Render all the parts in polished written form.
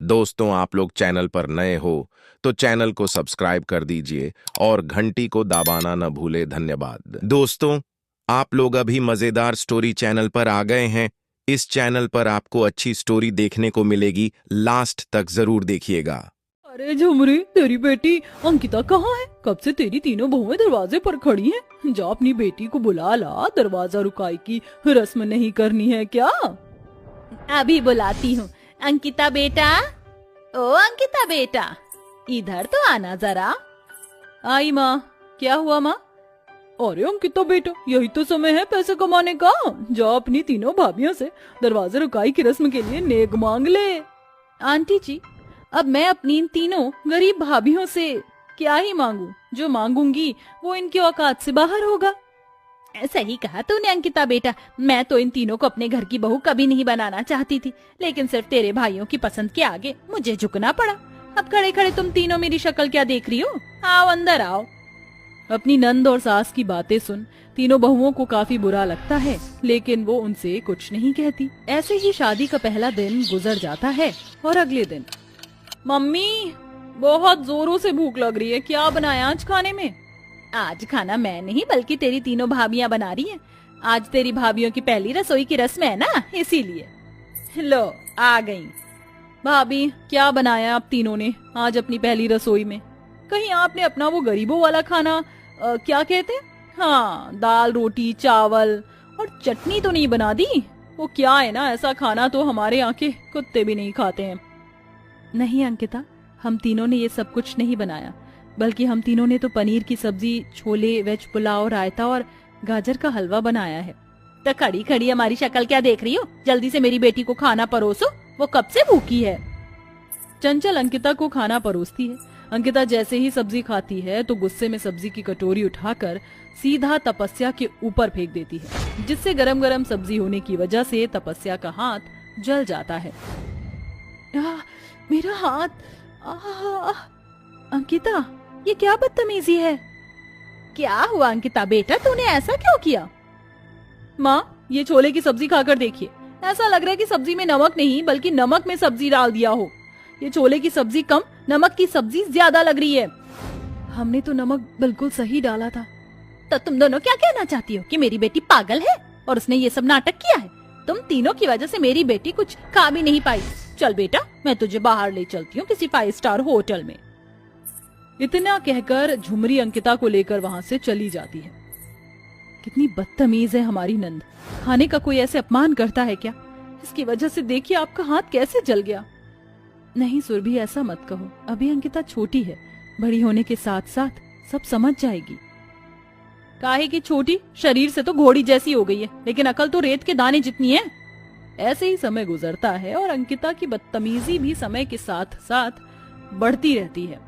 दोस्तों, आप लोग चैनल पर नए हो तो चैनल को सब्सक्राइब कर दीजिए और घंटी को दबाना न भूले। धन्यवाद। दोस्तों, आप लोग अभी मजेदार स्टोरी चैनल पर आ गए हैं। इस चैनल पर आपको अच्छी स्टोरी देखने को मिलेगी, लास्ट तक जरूर देखिएगा। अरे झुमरी, तेरी बेटी अंकिता कहाँ है? कब से तेरी तीनों बहुएं दरवाजे पर खड़ी हैं? जा अपनी बेटी को बुला ला, दरवाजा रुकाई की रस्म नहीं करनी है क्या? अभी बुलाती हूँ। अंकिता बेटा, ओ अंकिता बेटा, इधर तो आना जरा। आई माँ। क्या हुआ माँ? अरे अंकिता बेटा, यही तो समय है पैसे कमाने का। जा अपनी तीनों भाभियों से दरवाजा रुकाई की रस्म के लिए नेक मांग ले। आंटी जी, अब मैं अपनी इन तीनों गरीब भाभियों से क्या ही मांगू? जो मांगूंगी वो इनकी औकात से बाहर होगा। सही कहा तूने अंकिता बेटा। मैं तो इन तीनों को अपने घर की बहू कभी नहीं बनाना चाहती थी, लेकिन सिर्फ तेरे भाइयों की पसंद के आगे मुझे झुकना पड़ा। अब खड़े खड़े तुम तीनों मेरी शक्ल क्या देख रही हो? आओ अंदर आओ। अपनी नंद और सास की बातें सुन तीनों बहुओं को काफी बुरा लगता है, लेकिन वो उनसे कुछ नहीं कहती। ऐसे ही शादी का पहला दिन गुजर जाता है और अगले दिन, मम्मी बहुत जोरों से भूख लग रही है, क्या बनाया आज खाने में? आज खाना मैं नहीं बल्कि तेरी तीनों भाभियां बना रही हैं। आज तेरी भाभियों की पहली रसोई की रस्म है ना, इसीलिए। लो आ गई। भाभी, क्या बनाया आप तीनों ने आज अपनी पहली रसोई में? कहीं आपने अपना वो गरीबों वाला खाना क्या कहते हैं, हाँ, दाल रोटी चावल और चटनी तो नहीं बना दी? वो क्या है ना, ऐसा खाना तो हमारे यहाँ के कुत्ते भी नहीं खाते हैं। नहीं अंकिता, हम तीनों ने ये सब कुछ नहीं बनाया, बल्कि हम तीनों ने तो पनीर की सब्जी, छोले, वेज पुलाव, रायता और गाजर का हलवा बनाया है। तो खड़ी खड़ी हमारी शक्ल क्या देख रही हो? जल्दी से मेरी बेटी को खाना परोसो, वो कब से भूखी है। चंचल अंकिता को खाना परोसती है। अंकिता जैसे ही सब्जी खाती है तो गुस्से में सब्जी की कटोरी उठाकर सीधा तपस्या के ऊपर फेंक देती है, जिससे गरम गरम सब्जी होने की वजह से तपस्या का हाथ जल जाता है। मेरा हाथ। अंकिता, ये क्या बदतमीजी है? क्या हुआ अंकिता बेटा, तूने ऐसा क्यों किया? माँ, ये छोले की सब्जी खाकर देखिए, ऐसा लग रहा है कि सब्जी में नमक नहीं बल्कि नमक में सब्जी डाल दिया हो। ये छोले की सब्जी कम, नमक की सब्जी ज्यादा लग रही है। हमने तो नमक बिल्कुल सही डाला था। तो तुम दोनों क्या कहना चाहती हो कि मेरी बेटी पागल है और उसने ये सब नाटक किया है? तुम तीनों की वजह से मेरी बेटी कुछ खा भी नहीं पाई। चल बेटा, मैं तुझे बाहर ले चलती हूँ किसी 5 स्टार होटल में। इतना कहकर झुमरी अंकिता को लेकर वहाँ से चली जाती है। कितनी बदतमीज है हमारी नंद, खाने का कोई ऐसे अपमान करता है क्या? इसकी वजह से देखिए आपका हाथ कैसे जल गया। नहीं सुरभि, ऐसा मत कहो, अभी अंकिता छोटी है, बड़ी होने के साथ साथ सब समझ जाएगी। काहे की छोटी, शरीर से तो घोड़ी जैसी हो गई है, लेकिन अकल तो रेत के दाने जितनी है। ऐसे ही समय गुजरता है और अंकिता की बदतमीजी भी समय के साथ साथ बढ़ती रहती है।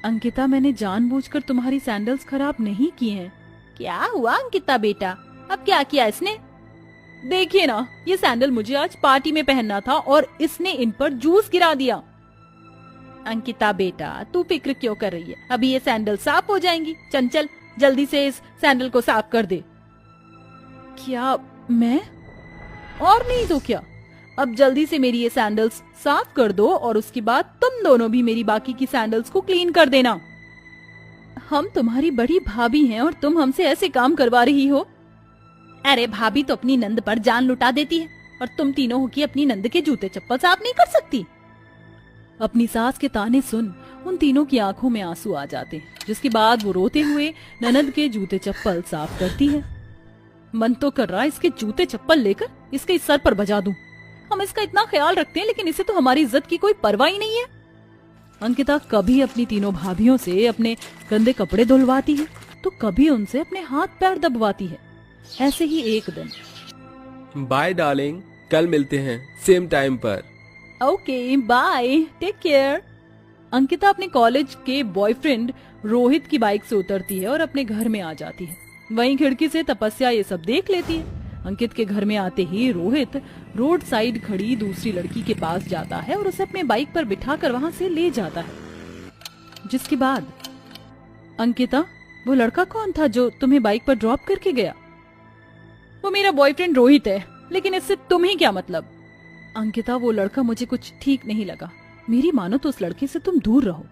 अंकिता, मैंने जानबूझकर तुम्हारी सैंडल्स खराब नहीं की हैं। क्या हुआ अंकिता बेटा, अब क्या किया इसने? देखिए ना, ये सैंडल मुझे आज पार्टी में पहनना था और इसने इन पर जूस गिरा दिया। अंकिता बेटा, तू फिक्र क्यों कर रही है? अभी ये सैंडल साफ हो जाएंगी। चंचल, जल्दी से इस सैंडल को साफ कर दे। क्या मैं? और नहीं तो क्या, अब जल्दी से मेरी ये सैंडल्स साफ कर दो और उसके बाद तुम दोनों भी मेरी बाकी की सैंडल्स को क्लीन कर देना। हम तुम्हारी बड़ी भाभी हैं और तुम हमसे ऐसे काम करवा रही हो। अरे भाभी तो अपनी नंद पर जान लुटा देती है और तुम तीनों हो कि अपनी नंद के जूते चप्पल साफ नहीं कर सकती। अपनी सास के ताने सुन उन तीनों की आंखों में आंसू आ जाते हैं, जिसके बाद वो रोते हुए ननद के जूते चप्पल साफ करती है। मन तो कर रहा है इसके जूते चप्पल लेकर इसके सर पर बजा दूं। हम इसका इतना ख्याल रखते हैं, लेकिन इसे तो हमारी इज्जत की कोई परवाह ही नहीं है। अंकिता कभी अपनी तीनों भाभियों से अपने गंदे कपड़े धुलवाती है तो कभी उनसे अपने हाथ पैर दबवाती है। ऐसे ही एक दिन, बाय डार्लिंग, कल मिलते हैं सेम टाइम पर। Okay bye, take care. Ankita अपने कॉलेज के बॉयफ्रेंड रोहित की बाइक से उतरती है और अपने घर में आ जाती है। वहीं खिड़की से तपस्या ये सब देख लेती है। अंकित के घर में आते ही रोहित रोड साइड खड़ी दूसरी लड़की के पास जाता है और उसे अपने बाइक पर बिठाकर वहां से ले जाता है। जिसके बाद, अंकिता, वो लड़का कौन था जो तुम्हें बाइक पर ड्रॉप करके गया? वो मेरा बॉयफ्रेंड रोहित है, लेकिन इससे तुम्हें क्या मतलब? अंकिता, वो लड़का मुझे कुछ ठीक नहीं लगा। मेरी मानो तो उस लड़के से तुम दूर रहो।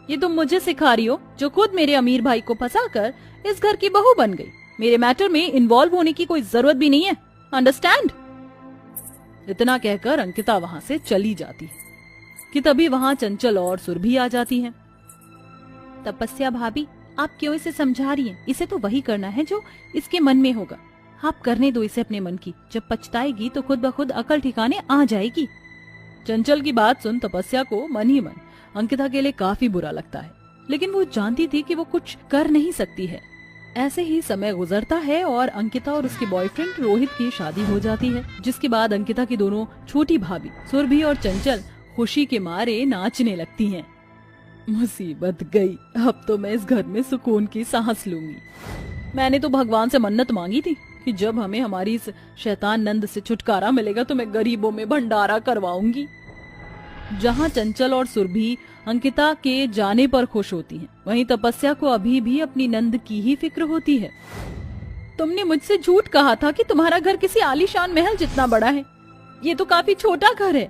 ये तुम मुझे सिखा रही हो, जो खुद मेरे अमीर भाई को फंसाकर इस घर की बहू बन गई। मेरे मैटर में इन्वॉल्व होने की कोई जरूरत भी नहीं है, अंडरस्टैंड? इतना कहकर अंकिता वहां से चली जाती है कि तभी वहां चंचल और सुरभि आ जाती हैं। तपस्या भाभी, आप क्यों इसे समझा रही हैं? इसे तो वही करना है जो इसके मन में होगा। आप करने दो इसे अपने मन की। जब पछताएगी तो खुद ब खुद अकल ठिकाने आ जाएगी। चंचल की बात सुन तपस्या को मन ही मन अंकिता के लिए काफी बुरा लगता है, लेकिन वो जानती थी कि वो कुछ कर नहीं सकती है। ऐसे ही समय गुजरता है और अंकिता और उसके बॉयफ्रेंड रोहित की शादी हो जाती है, जिसके बाद अंकिता की दोनों छोटी भाभी सुरभि और चंचल खुशी के मारे नाचने लगती हैं। मुसीबत गई, अब तो मैं इस घर में सुकून की सांस लूंगी। मैंने तो भगवान से मन्नत मांगी थी कि जब हमें हमारी इस शैतान नंद से छुटकारा मिलेगा तो मैं गरीबों में भंडारा करवाऊंगी। जहां चंचल और सुरभि अंकिता के जाने पर खुश होती हैं, वहीं तपस्या को अभी भी अपनी नंद की ही फिक्र होती है। तुमने मुझसे झूठ कहा था कि तुम्हारा घर किसी आलीशान महल जितना बड़ा है। ये तो काफी छोटा घर है।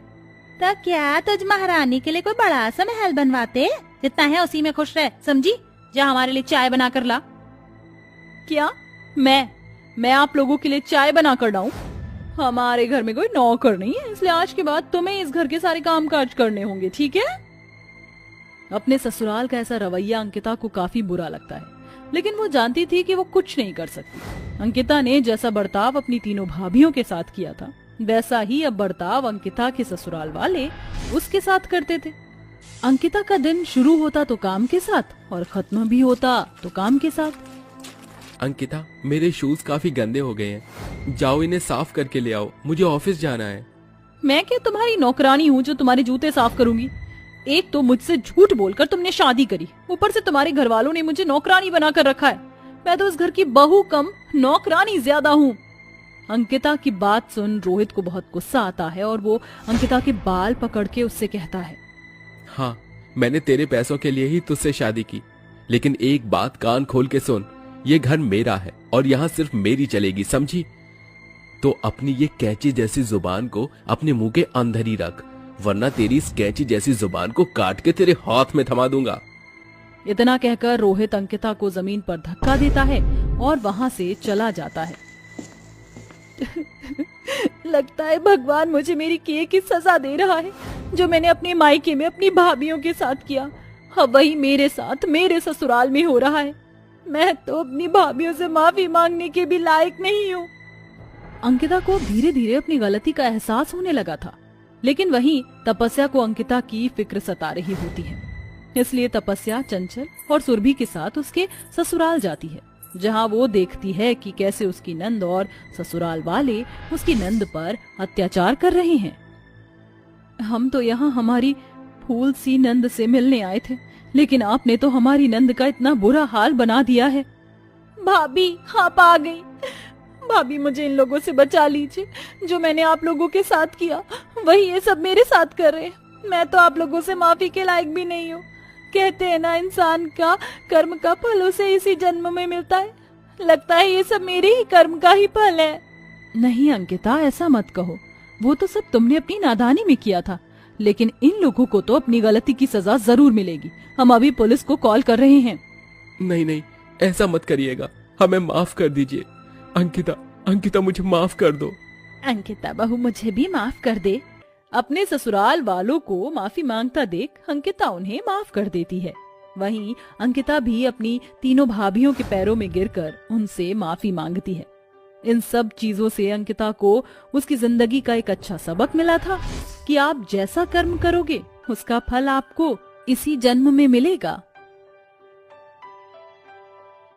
तो क्या तुझ महारानी के लिए कोई बड़ा सा महल बनवाते? जितना है उसी में खुश रह, समझी? जा हमारे लिए चाय बना कर ला। क्या मैं आप लोगों के लिए चाय बना कर लाऊं? हमारे घर में कोई नौकर नहीं है, इसलिए आज के बाद तुम्हें इस घर के सारे काम काज करने होंगे, ठीक है? अपने ससुराल का ऐसा रवैया अंकिता को काफी बुरा लगता है, लेकिन वो जानती थी कि वो कुछ नहीं कर सकती। अंकिता ने जैसा बर्ताव अपनी तीनों भाभियों के साथ किया था, वैसा ही अब बर्ताव अंकिता के ससुराल वाले उसके साथ करते थे। अंकिता का दिन शुरू होता तो काम के साथ और खत्म भी होता तो काम के साथ। अंकिता, मेरे शूज काफी गंदे हो गए हैं, जाओ इन्हें साफ करके ले आओ, मुझे ऑफिस जाना है। मैं क्या तुम्हारी नौकरानी हूँ जो तुम्हारे जूते साफ करूंगी? एक तो मुझसे झूठ बोलकर तुमने शादी करी, ऊपर से तुम्हारे घर वालों ने मुझे नौकरानी बनाकर रखा है। मैं तो इस घर की बहू कम नौकरानी ज्यादा हूँ। अंकिता की बात सुन रोहित को बहुत गुस्सा आता है और वो अंकिता के बाल पकड़ के उससे कहता है, हाँ, मैंने तेरे पैसों के लिए ही तुझसे शादी की, लेकिन एक बात कान खोल के सुन, ये घर मेरा है और यहाँ सिर्फ मेरी चलेगी, समझी? तो अपनी ये कैंची जैसी जुबान को अपने मुंह के अंदर ही रख, वरना तेरी इस कैंची जैसी जुबान को काट के तेरे हाथ में थमा दूंगा। इतना कहकर रोहित अंकिता को जमीन पर धक्का देता है और वहां से चला जाता है। लगता है भगवान मुझे मेरी किए की सजा दे रहा है। जो मैंने अपने मायके में अपनी भाभीियों के साथ किया, अब वही मेरे साथ मेरे ससुराल में हो रहा है। मैं तो अपनी भाभीियों से माफी मांगने के भी लायक नहीं हूँ। अंकिता को धीरे धीरे अपनी गलती का एहसास होने लगा था, लेकिन वहीं तपस्या को अंकिता की फिक्र सता रही होती है। इसलिए तपस्या चंचल और सुरभि के साथ उसके ससुराल जाती है, जहां वो देखती है कि कैसे उसकी नंद और ससुराल वाले उसकी नंद पर अत्याचार कर रहे हैं। हम तो यहाँ हमारी फूल सी नंद से मिलने आए थे, लेकिन आपने तो हमारी नंद का इतना बुरा हाल बना दिया है। भाभी, आप आ गई। भाभी, मुझे इन लोगों से बचा लीजिए। जो मैंने आप लोगों के साथ किया वही ये सब मेरे साथ कर रहे हैं। मैं तो आप लोगों से माफी के लायक भी नहीं हूँ। कहते हैं ना, इंसान का कर्म का फल उसे इसी जन्म में मिलता है। लगता है ये सब मेरे ही कर्म का ही फल है। नहीं अंकिता, ऐसा मत कहो। वो तो सब तुमने अपनी नादानी में किया था, लेकिन इन लोगों को तो अपनी गलती की सजा जरूर मिलेगी। हम अभी पुलिस को कॉल कर रहे हैं। नहीं नहीं, ऐसा मत करिएगा, हमें माफ कर दीजिए। अंकिता मुझे माफ कर दो। अंकिता बहू, मुझे भी माफ कर दे। अपने ससुराल वालों को माफी मांगता देख अंकिता उन्हें माफ कर देती है। वहीं अंकिता भी अपनी तीनों भाभियों के पैरों में गिरकर उनसे माफी मांगती है। इन सब चीजों से अंकिता को उसकी जिंदगी का एक अच्छा सबक मिला था कि आप जैसा कर्म करोगे उसका फल आपको इसी जन्म में मिलेगा।